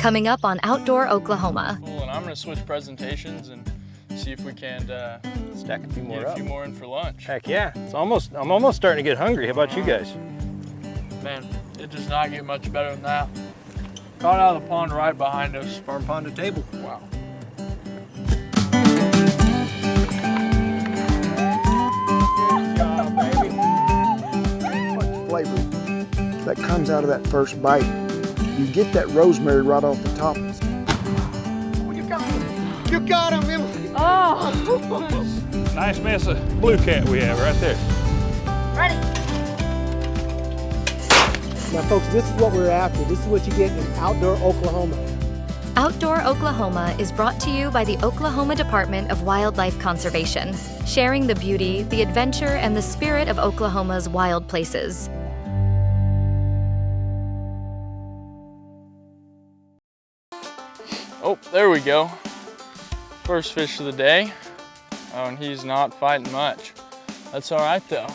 coming up on Outdoor Oklahoma. Cool, and I'm gonna switch presentations and see if we can stack a few more get a few more in for lunch. Heck yeah, I'm almost starting to get hungry. How about you guys? Man, it does not get much better than that. Caught out of the pond right behind us. Farm pond to table. Wow. Good job, baby. Much flavor that comes out of that first bite. You get that rosemary right off the top. Oh, you got him! You got him, Emily! Oh! Nice mess of blue cat we have right there. Ready. Now folks, this is what we're after. This is what you get in Outdoor Oklahoma. Outdoor Oklahoma is brought to you by the Oklahoma Department of Wildlife Conservation, sharing the beauty, the adventure, and the spirit of Oklahoma's wild places. Oh, there we go. First fish of the day. Oh, and he's not fighting much. That's all right though.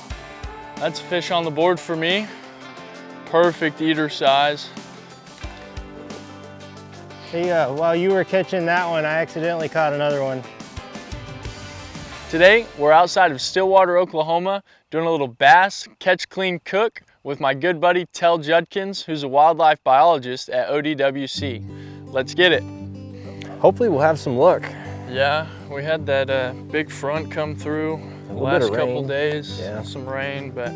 That's a fish on the board for me. Perfect eater size. Hey, while you were catching that one, I accidentally caught another one. Today, we're outside of Stillwater, Oklahoma, doing a little bass catch, clean, cook with my good buddy, Judkins, who's a wildlife biologist at ODWC. Let's get it. Hopefully we'll have some luck. Yeah, we had that big front come through the last couple days, some rain, but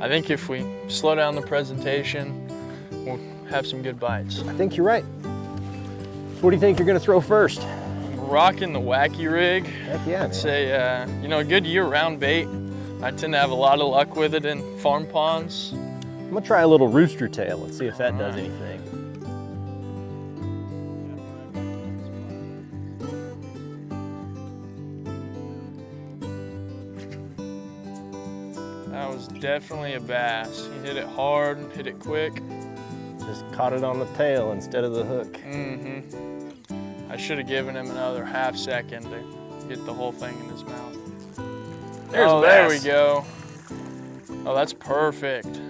I think if we slow down the presentation, we'll have some good bites. I think you're right. What do you think you're gonna throw first? Rocking the wacky rig. Heck yeah, I'd say, you know, a good year-round bait. I tend to have a lot of luck with it in farm ponds. I'm gonna try a little rooster tail and see if that does anything. That was definitely a bass. He hit it hard, hit it quick. Just caught it on the tail instead of the hook. I should have given him another half second to get the whole thing in his mouth. There we go. Oh, that's perfect.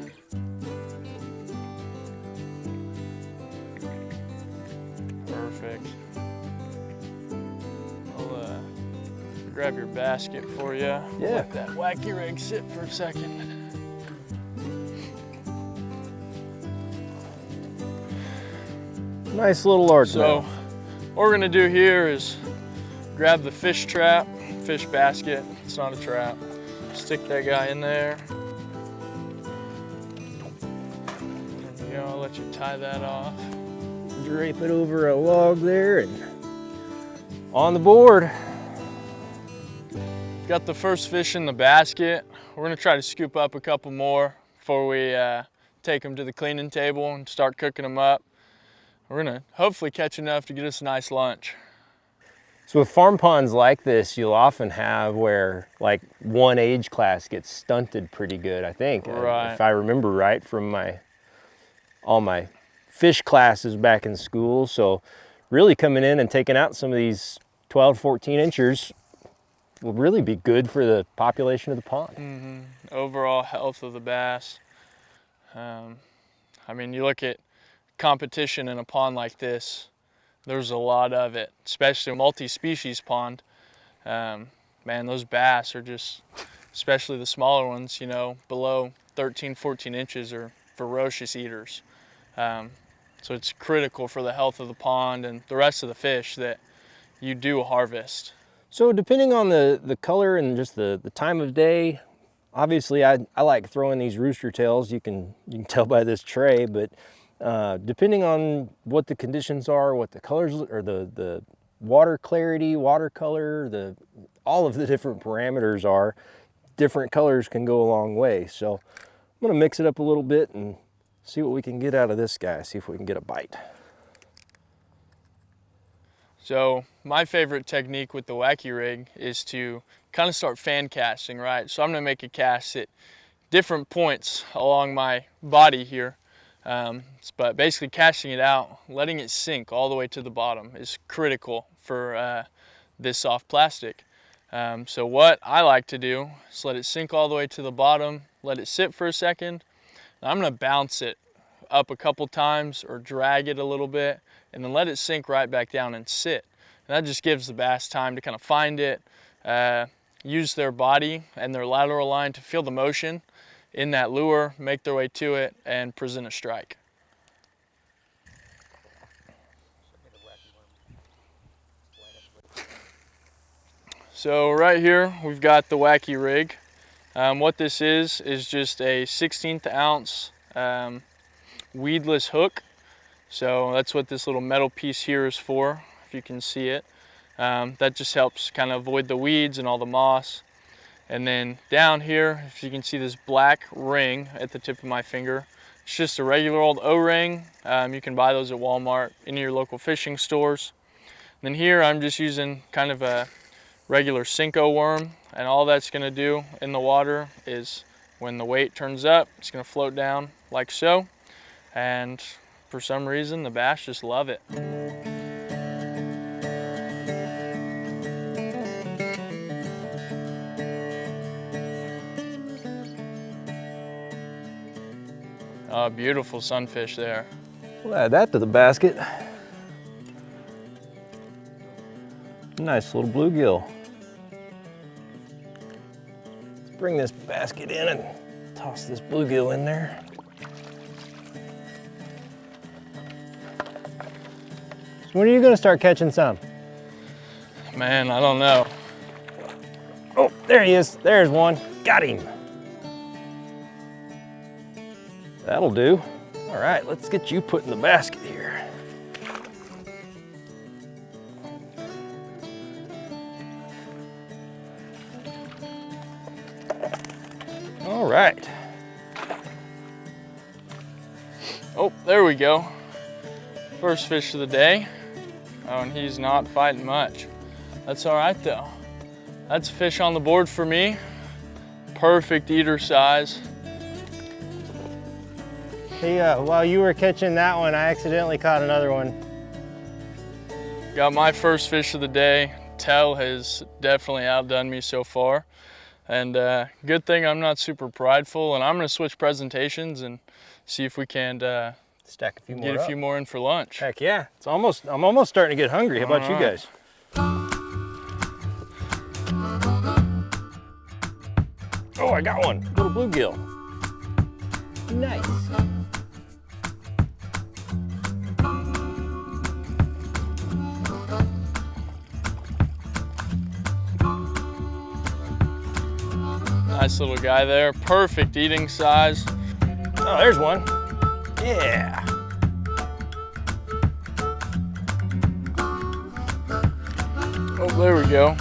Perfect. I'll grab your basket for you. Yeah. Let that wacky rig sit for a second. Nice little largemouth. So what we're gonna do here is grab the fish trap, fish basket. It's not a trap. Stick that guy in there. There you go, I'll let you tie that off. Drape it over a log there and on the board. Got the first fish in the basket. We're gonna try to scoop up a couple more before we take them to the cleaning table and start cooking them up. We're gonna hopefully catch enough to get us a nice lunch. So with farm ponds like this, you'll often have where like one age class gets stunted pretty good, I think. Right. If I remember right from all my fish classes back in school. So really coming in and taking out some of these 12, 14 inchers will really be good for the population of the pond. Overall health of the bass. I mean, you look at competition in a pond like this, there's a lot of it, especially a multi-species pond. Man, those bass are just, especially the smaller ones, you know, below 13, 14 inches are ferocious eaters. So it's critical for the health of the pond and the rest of the fish that you do harvest. So depending on the color and just the time of day, obviously I like throwing these rooster tails. You can tell by this tray, but depending on what the conditions are, what the colors or the water clarity, water color, all of the different parameters are, different colors can go a long way. So I'm gonna mix it up a little bit and see what we can get out of this guy, see if we can get a bite. So my favorite technique with the wacky rig is to kind of start fan casting, right? So I'm gonna make a cast at different points along my body here. But basically casting it out, letting it sink all the way to the bottom is critical for this soft plastic. So what I like to do is let it sink all the way to the bottom, let it sit for a second. I'm gonna bounce it up a couple times or drag it a little bit, and then let it sink right back down and sit. And that just gives the bass time to kind of find it, use their body and their lateral line to feel the motion in that lure, make their way to it, and present a strike. So right here, we've got the wacky rig. What this is just a 1/16 ounce weedless hook. So that's what this little metal piece here is for, if you can see it. That just helps kind of avoid the weeds and all the moss. And then down here, if you can see this black ring at the tip of my finger, it's just a regular old O-ring. You can buy those at Walmart, any of your local fishing stores. And then here, I'm just using kind of a regular Senko worm, and all that's going to do in the water is when the weight turns up, it's going to float down like so, and for some reason the bass just love it. Oh, beautiful sunfish there. We'll add that to the basket. Nice little bluegill. Let's bring this basket in and toss this bluegill in there. So when are you gonna start catching some? Man, I don't know. Oh, there he is. There's one. Got him. That'll do. All right, let's get you put in the basket here. All right. Oh, there we go. First fish of the day. Oh, and he's not fighting much. That's all right though. That's a fish on the board for me. Perfect eater size. Hey, while you were catching that one, I accidentally caught another one. Got my first fish of the day. Tell has definitely outdone me so far. And good thing I'm not super prideful, and I'm gonna switch presentations and see if we can Stack a few more get a few more in for lunch. Heck yeah, I'm almost starting to get hungry. How about you guys? Oh, I got one, little bluegill. Nice. Nice little guy there, perfect eating size. Oh, there's one. Yeah. Oh, there we go.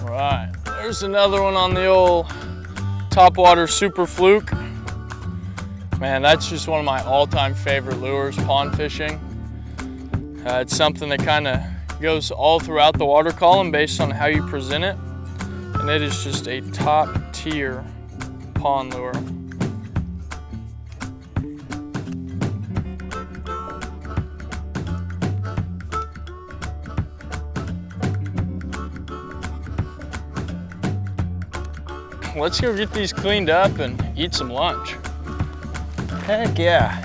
All right, there's another one on the old topwater super fluke. Man, that's just one of my all-time favorite lures, pond fishing. It's something that kind of goes all throughout the water column based on how you present it. And it is just a top tier pond lure. Let's go get these cleaned up and eat some lunch. Heck yeah.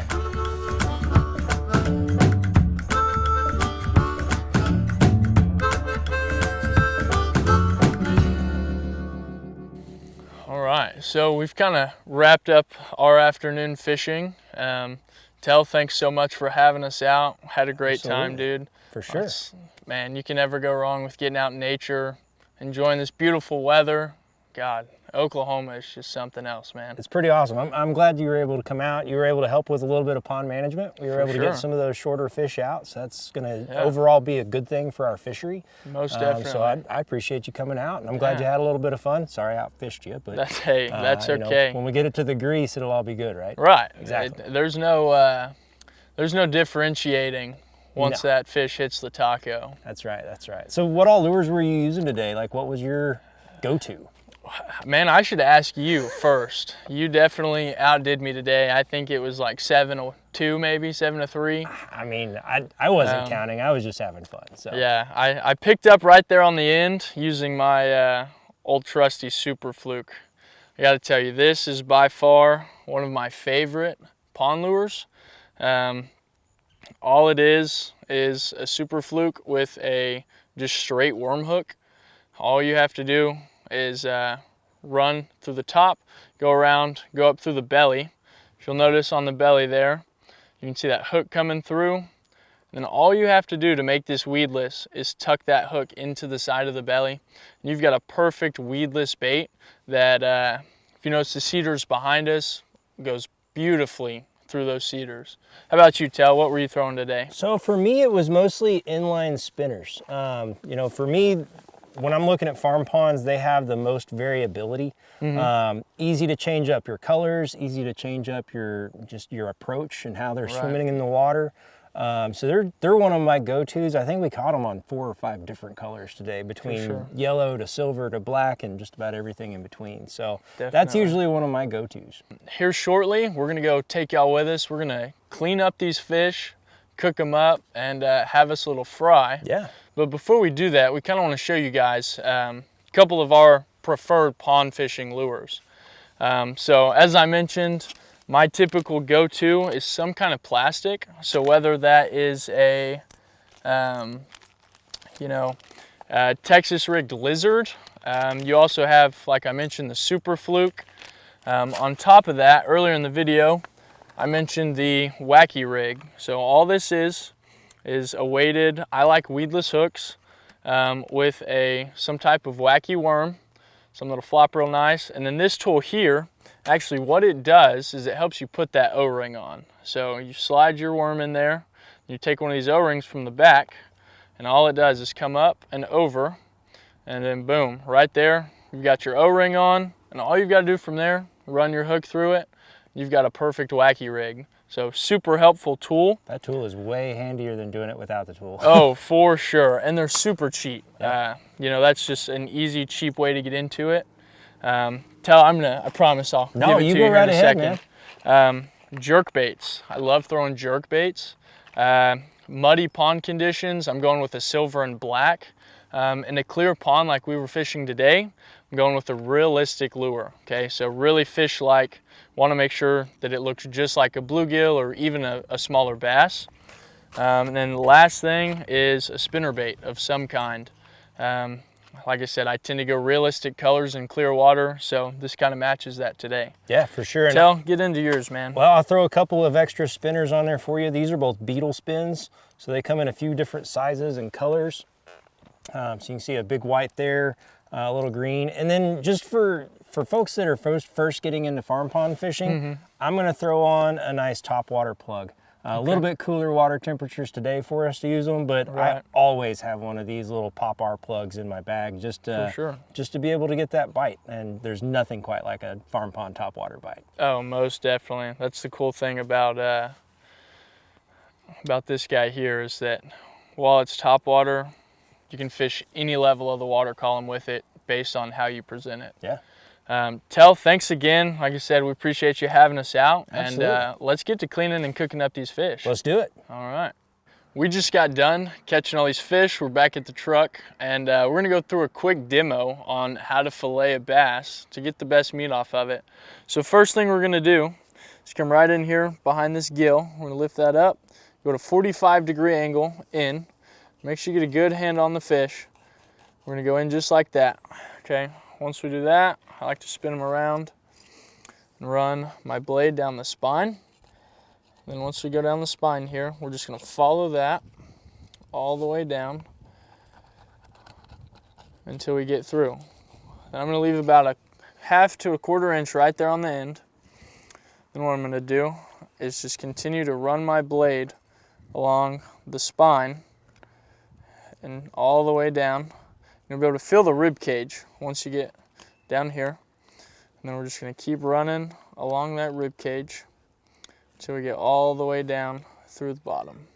So we've kind of wrapped up our afternoon fishing. Tell, thanks so much for having us out. Had a great time, dude. For sure. Man, you can never go wrong with getting out in nature, enjoying this beautiful weather. God, Oklahoma is just something else, man. It's pretty awesome. I'm glad you were able to come out. You were able to help with a little bit of pond management. We were able to get some of those shorter fish out, so that's going to overall be a good thing for our fishery. Most definitely. So I appreciate you coming out, and I'm glad you had a little bit of fun. Sorry I outfished you, but that's okay. You know, when we get it to the grease, it'll all be good, right? Right. Exactly. There's no differentiating once that fish hits the taco. That's right. That's right. So what all lures were you using today? Like, what was your go-to? Man, I should ask you first. You definitely outdid me today. I think it was like 7-2, maybe 7-3. I mean, I wasn't counting. I was just having fun. So yeah, I picked up right there on the end using my old trusty super fluke. I gotta tell you, this is by far one of my favorite pond lures. All it is a super fluke with a just straight worm hook. All you have to do is run through the top, go around, go up through the belly. If you'll notice on the belly there, you can see that hook coming through. Then all you have to do to make this weedless is tuck that hook into the side of the belly. And you've got a perfect weedless bait that, if you notice the cedars behind us, goes beautifully through those cedars. How about you, Tel? What were you throwing today? So for me, it was mostly inline spinners. You know, for me, when I'm looking at farm ponds, they have the most variability. Easy to change up your colors, easy to change up your approach and how they're swimming in the water. So they're one of my go-tos. I think we caught them on 4 or 5 different colors today, between yellow to silver to black and just about everything in between. So that's usually one of my go-tos. Here shortly, we're gonna go take y'all with us. We're gonna clean up these fish, cook them up, and have us a little fry. Yeah. But before we do that, we kind of want to show you guys a couple of our preferred pond fishing lures. So as I mentioned, my typical go-to is some kind of plastic. So whether that is a, Texas rigged lizard, you also have, like I mentioned, the super fluke. On top of that, earlier in the video, I mentioned the wacky rig. So all this is a weighted, I like weedless hooks with some type of wacky worm, some that'll flop real nice. And then this tool here, actually what it does is it helps you put that O-ring on. So you slide your worm in there, you take one of these O-rings from the back, and all it does is come up and over, and then boom, right there, you've got your O-ring on, and all you've got to do from there, run your hook through it, you've got a perfect wacky rig. So super helpful tool. That tool is way handier than doing it without the tool. Oh, for sure. And they're super cheap. You know, that's just an easy, cheap way to get into it. I promise I'll give it to you go right in a ahead, second. Jerk baits. I love throwing jerk baits. Muddy pond conditions, I'm going with a silver and black. In a clear pond like we were fishing today, I'm going with a realistic lure. Okay, so really fish-like. Want to make sure that it looks just like a bluegill or even a smaller bass. And then the last thing is a spinner bait of some kind. Like I said, I tend to go realistic colors in clear water, so this kind of matches that today. Yeah, for sure. Tel, get into yours, man. Well, I'll throw a couple of extra spinners on there for you. These are both beetle spins, so they come in a few different sizes and colors. So you can see a big white there, a little green. And then just for folks that are first getting into farm pond fishing, I'm gonna throw on a nice topwater plug. A little bit cooler water temperatures today for us to use them, but I always have one of these little pop-R plugs in my bag just to be able to get that bite. And there's nothing quite like a farm pond topwater bite. Oh, most definitely. That's the cool thing about this guy here is that while it's topwater, you can fish any level of the water column with it based on how you present it. Yeah. Tel, thanks again. Like I said, we appreciate you having us out. Absolutely. And let's get to cleaning and cooking up these fish. Let's do it. All right. We just got done catching all these fish. We're back at the truck, and we're gonna go through a quick demo on how to fillet a bass to get the best meat off of it. So first thing we're gonna do is come right in here behind this gill. We're gonna lift that up, go to 45-degree angle in. Make sure you get a good hand on the fish. We're gonna go in just like that, okay? Once we do that, I like to spin them around and run my blade down the spine. Then once we go down the spine here, we're just gonna follow that all the way down until we get through. Then I'm gonna leave about a half to a quarter inch right there on the end. Then what I'm gonna do is just continue to run my blade along the spine and all the way down. You're gonna be able to feel the rib cage once you get down here. And then we're just gonna keep running along that rib cage until we get all the way down through the bottom.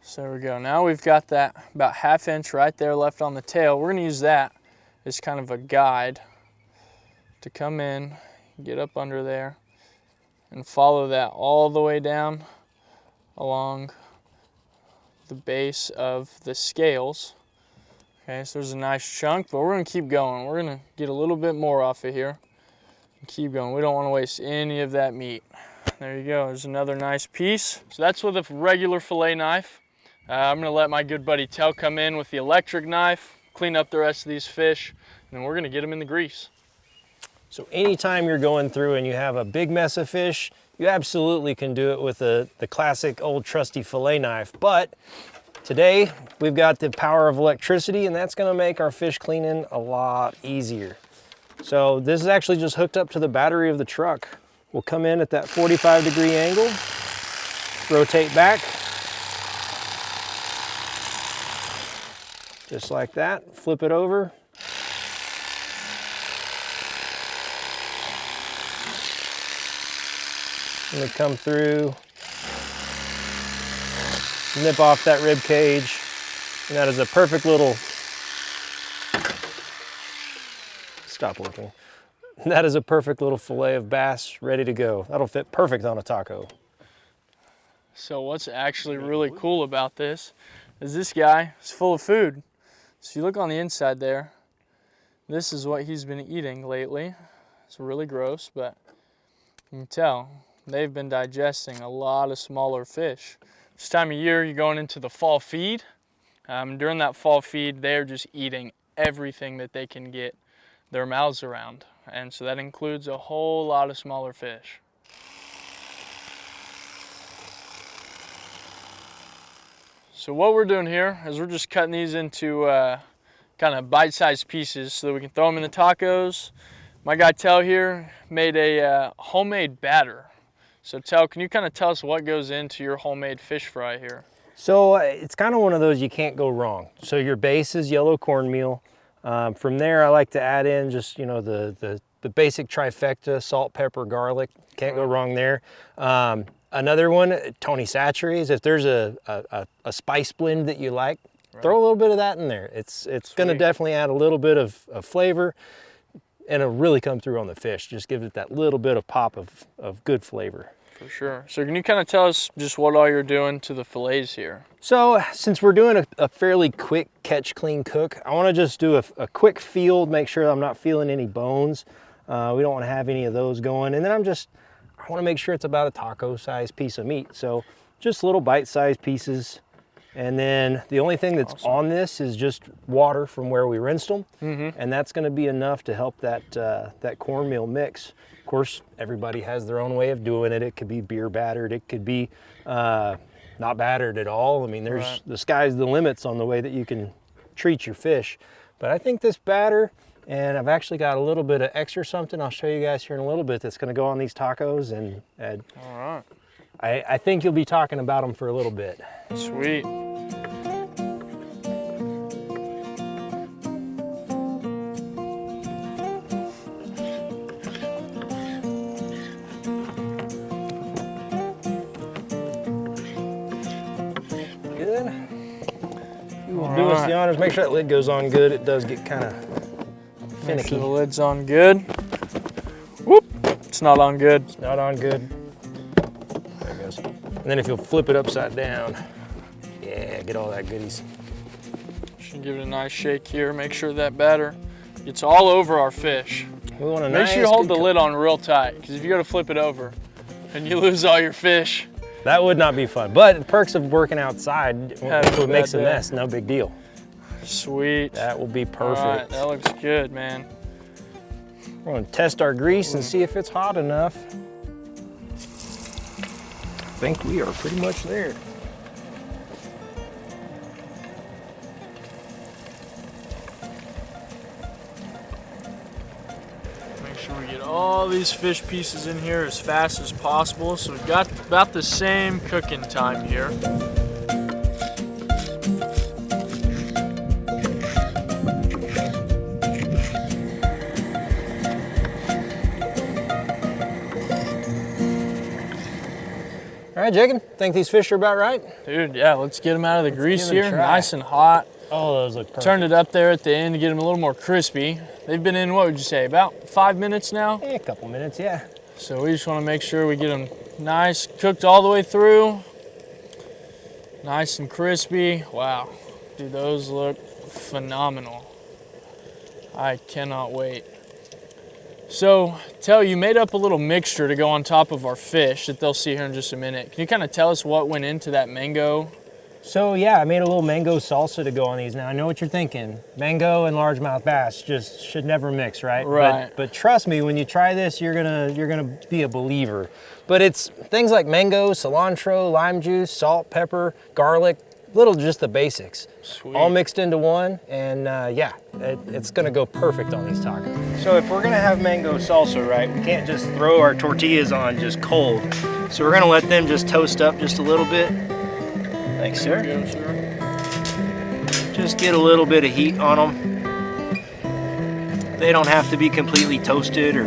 So there we go. Now we've got that about ½ inch right there left on the tail. We're gonna use that as kind of a guide to come in, get up under there, and follow that all the way down along the base of the scales. Okay, so there's a nice chunk, but we're gonna keep going. We're gonna get a little bit more off of here and keep going. We don't wanna waste any of that meat. There you go, there's another nice piece. So that's with a regular fillet knife. I'm gonna let my good buddy Tel come in with the electric knife, clean up the rest of these fish, and then we're gonna get them in the grease. So anytime you're going through and you have a big mess of fish, you absolutely can do it with the classic old trusty fillet knife. But today we've got the power of electricity, and that's gonna make our fish cleaning a lot easier. So this is actually just hooked up to the battery of the truck. We'll come in at that 45-degree angle, rotate back, just like that, flip it over. I'm gonna come through, nip off that rib cage, and that is a perfect little, stop working. That is a perfect little fillet of bass ready to go. That'll fit perfect on a taco. So what's actually really cool about this is this guy is full of food. So you look on the inside there, this is what he's been eating lately. It's really gross, but you can tell they've been digesting a lot of smaller fish. This time of year, you're going into the fall feed. During that fall feed, they're just eating everything that they can get their mouths around. And so that includes a whole lot of smaller fish. So what we're doing here is we're just cutting these into kind of bite-sized pieces so that we can throw them in the tacos. My guy Tel here made a homemade batter. So Tel, can you kind of tell us what goes into your homemade fish fry here? So it's kind of one of those you can't go wrong. So your base is yellow cornmeal. From there, I like to add in just, you know, the basic trifecta, salt, pepper, garlic. Can't go wrong there. Another one, Tony Chachere's. If there's a spice blend that you like, throw a little bit of that in there. It's gonna definitely add a little bit of flavor, and it'll really come through on the fish. Just give it that little bit of pop of good flavor. For sure. So can you kind of tell us just what all you're doing to the fillets here? So since we're doing a fairly quick catch, clean cook, I wanna just do a quick field, make sure I'm not feeling any bones. We don't wanna have any of those going. And then I wanna make sure it's about a taco-sized piece of meat. So just little bite-sized pieces. And then the only thing that's on this is just water from where we rinsed them. And that's gonna be enough to help that cornmeal mix. Of course, everybody has their own way of doing it. It could be beer battered, it could be not battered at all. I mean, the sky's the limits on the way that you can treat your fish. But I think this batter, and I've actually got a little bit of extra something I'll show you guys here in a little bit that's gonna go on these tacos, and All right. I think you'll be talking about them for a little bit. Sweet. Good. You will do us the honors. Make sure that lid goes on good. It does get kind of finicky. Make sure the lid's on good. Whoop! It's not on good. It's not on good. There it goes. And then if you'll flip it upside down, yeah, get all that goodies. Should give it a nice shake here. Make sure that batter gets all over our fish. We want a Make nice, sure you hold good the lid on real tight, because if you go to flip it over and you lose all your fish, that would not be fun. But the perks of working outside, if it makes a mess, no big deal. Sweet. That will be perfect. All right, that looks good, man. We're gonna test our grease and see if it's hot enough. I think we are pretty much there. Make sure we get all these fish pieces in here as fast as possible. So we've got about the same cooking time here. All right, Jacob, think these fish are about right? Dude, yeah, let's get them out of the grease give it a here. try. Nice and hot. Oh, those look perfect. Turned it up there at the end to get them a little more crispy. They've been in, what would you say, about 5 minutes now? A couple minutes, yeah. So we just want to make sure we get them nice, cooked all the way through. Nice and crispy. Wow, dude, those look phenomenal. I cannot wait. So, you made up a little mixture to go on top of our fish that they'll see here in just a minute. Can you kind of tell us what went into that mango? So yeah, I made a little mango salsa to go on these. Now I know what you're thinking. Mango and largemouth bass just should never mix, right? Right. But trust me, when you try this, you're gonna be a believer. But it's things like mango, cilantro, lime juice, salt, pepper, garlic, just the basics. Sweet. All mixed into one, and yeah, it's gonna go perfect on these tacos. So if we're gonna have mango salsa, right, we can't just throw our tortillas on just cold. So we're gonna let them just toast up just a little bit. Thanks, sir. There you go, sir. Just get a little bit of heat on them. They don't have to be completely toasted or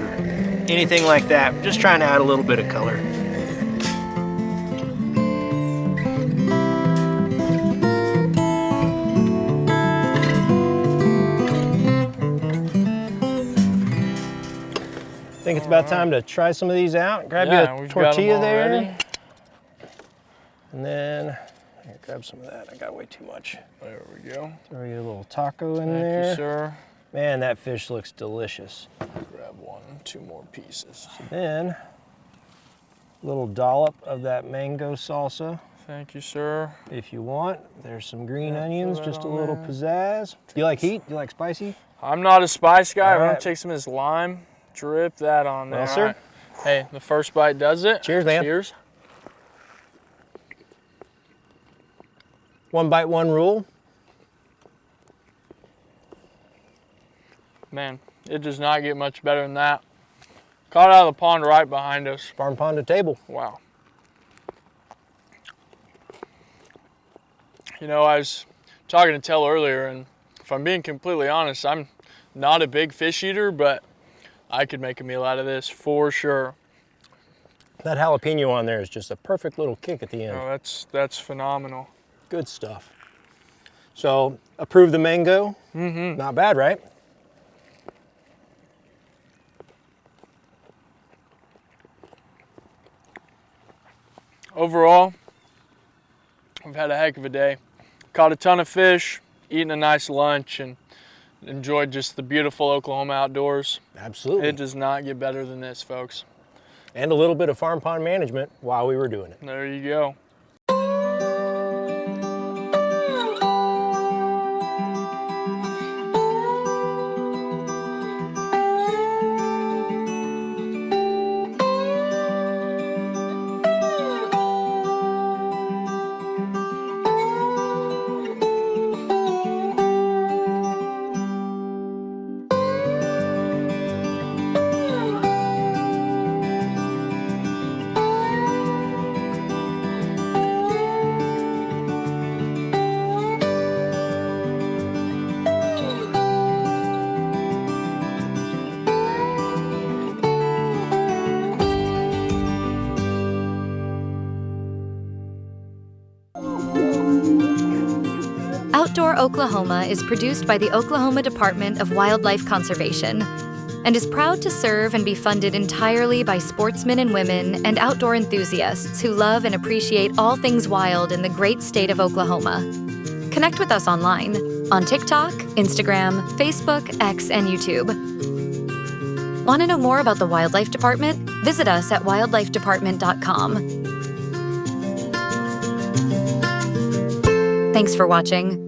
anything like that. We're just trying to add a little bit of color. I think it's about time to try some of these out. Grab you a tortilla there. And then, here, grab some of that. I got way too much. There we go. Throw you a little taco in Thank there. you, sir. Man, that fish looks delicious. Grab 2 more pieces. Then, a little dollop of that mango salsa. Thank you, sir. If you want, there's some green Yeah, onions, throw that just a on little there. pizzazz. Do you like heat? Do you like spicy? I'm not a spice guy. All I'm gonna right. take some of this lime, drip that on there. Well, sir. All right. Hey, the first bite does it. Cheers, man. Cheers. 1 bite, 1 rule. Man, it does not get much better than that. Caught out of the pond right behind us. Farm pond to table. Wow. You know, I was talking to Tell earlier, and if I'm being completely honest, I'm not a big fish eater, but I could make a meal out of this for sure. That jalapeno on there is just a perfect little kick at the end. Oh, that's phenomenal. Good stuff. So, approve the mango. Mm-hmm. Not bad, right? Overall, we've had a heck of a day. Caught a ton of fish, eaten a nice lunch, and enjoyed just the beautiful Oklahoma outdoors. Absolutely. It does not get better than this, folks. And a little bit of farm pond management while we were doing it. There you go. Outdoor Oklahoma is produced by the Oklahoma Department of Wildlife Conservation and is proud to serve and be funded entirely by sportsmen and women and outdoor enthusiasts who love and appreciate all things wild in the great state of Oklahoma. Connect with us online on TikTok, Instagram, Facebook, X, and YouTube. Want to know more about the Wildlife Department? Visit us at wildlifedepartment.com. Thanks for watching.